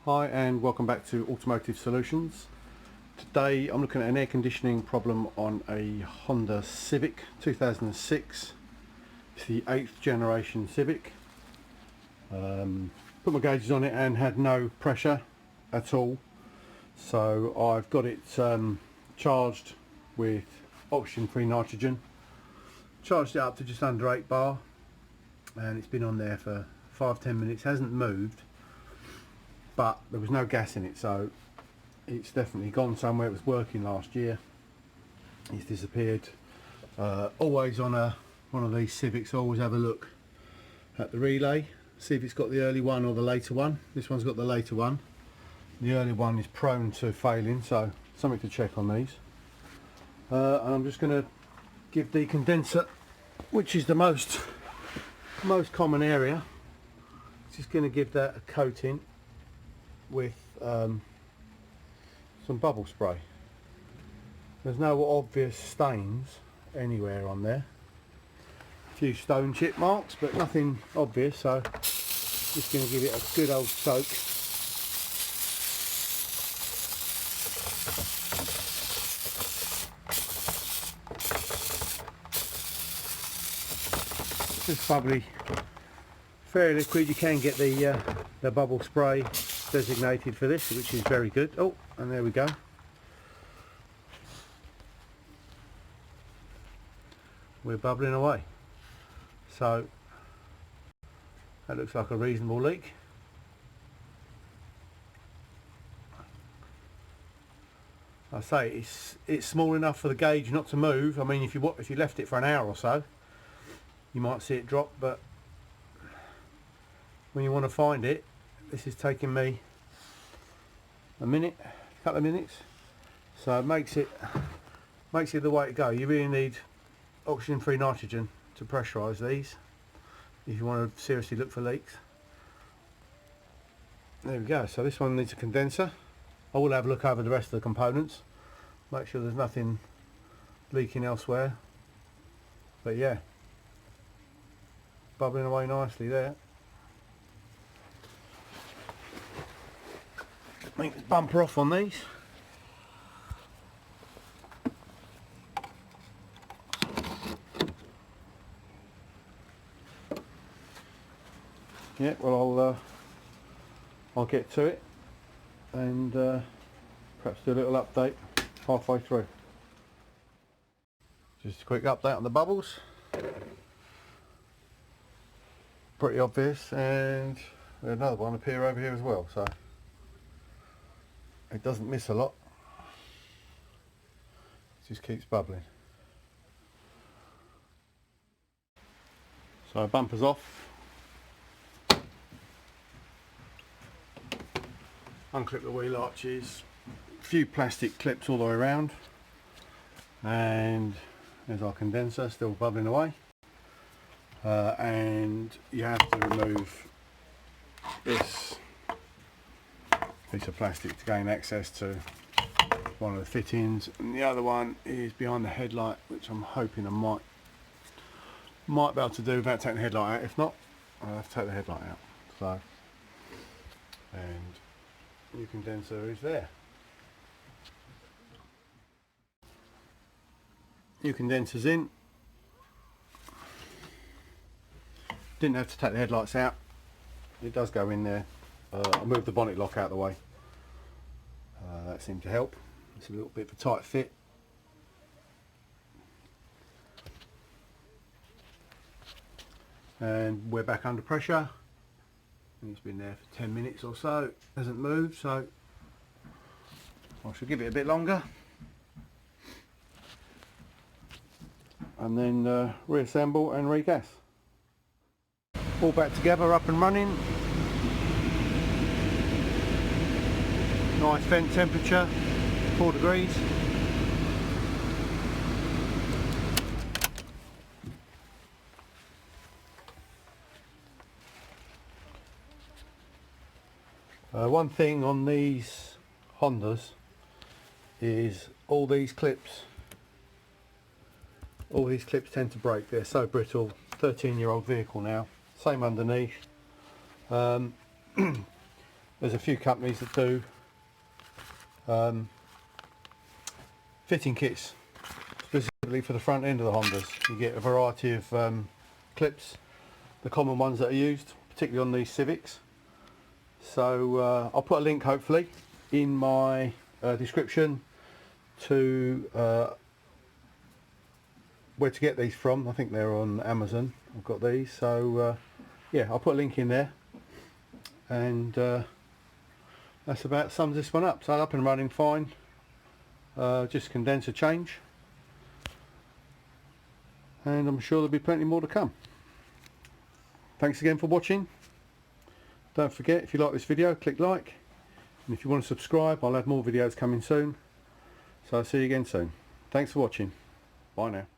Hi and welcome back to Automotive Solutions. Today I'm looking at an air conditioning problem on a Honda Civic 2006. It's the 8th generation Civic. Put my gauges on it and had no pressure at all. So I've got it charged with oxygen-free nitrogen. Charged it up to just under 8 bar and it's been on there for 5-10 minutes, hasn't moved. But there was no gas in it, so it's definitely gone somewhere. It was working last year. It's disappeared. Always on one of these Civics, always have a look at the relay, see if it's got the early one or the later one. This one's got the later one. The early one is prone to failing, so something to check on these. And I'm just going to give the condenser, which is the most common area, just going to give that a coating with some bubble spray. There's no obvious stains anywhere on there. A few stone chip marks, but nothing obvious, so just going to give it a good old soak. Just bubbly, very liquid. You can get the bubble spray designated for this, which is very good. Oh, and there we go. We're bubbling away. So that looks like a reasonable leak. I say it's small enough for the gauge not to move. I mean, if you left it for an hour or so, you might see it drop, but when you want to find it, this is taking me a couple of minutes, so it makes it the way to go. You really need oxygen-free nitrogen to pressurise these if you want to seriously look for leaks. There we go. So this one needs a condenser. I will have a look over the rest of the components, make sure there's nothing leaking elsewhere, but yeah, bubbling away nicely there. Make this bumper off on these. Yeah, well I'll get to it and perhaps do a little update halfway through. Just a quick update on the bubbles. Pretty obvious, and another one appear over here as well, so it doesn't miss a lot. It just keeps bubbling. So bumper's off. Unclip the wheel arches. A few plastic clips all the way around. And there's our condenser still bubbling away. And you have to remove this piece of plastic to gain access to one of the fittings, and the other one is behind the headlight, which I'm hoping I might be able to do without taking the headlight out. If not, I'll have to take the headlight out. So, and new condenser is there. New condenser's in. Didn't have to take the headlights out. It does go in there. I moved the bonnet lock out of the way. That seemed to help. It's a little bit of a tight fit. And we're back under pressure. And it's been there for 10 minutes or so. Hasn't moved, so I should give it a bit longer. And then reassemble and regas. All back together, up and running. Nice vent temperature, 4 degrees. One thing on these Hondas is all these clips tend to break. They're so brittle. 13-year-old vehicle now. Same underneath. There's a few companies that do fitting kits specifically for the front end of the Hondas. You get a variety of clips, the common ones that are used, particularly on these Civics. So I'll put a link hopefully in my description to where to get these from. I think they're on Amazon. I've got these, so yeah, I'll put a link in there, and that's about sums this one up. So up and running fine. Just condenser change, and I'm sure there'll be plenty more to come. Thanks again for watching. Don't forget, if you like this video, click like, and if you want to subscribe, I'll have more videos coming soon. So I'll see you again soon. Thanks for watching. Bye now.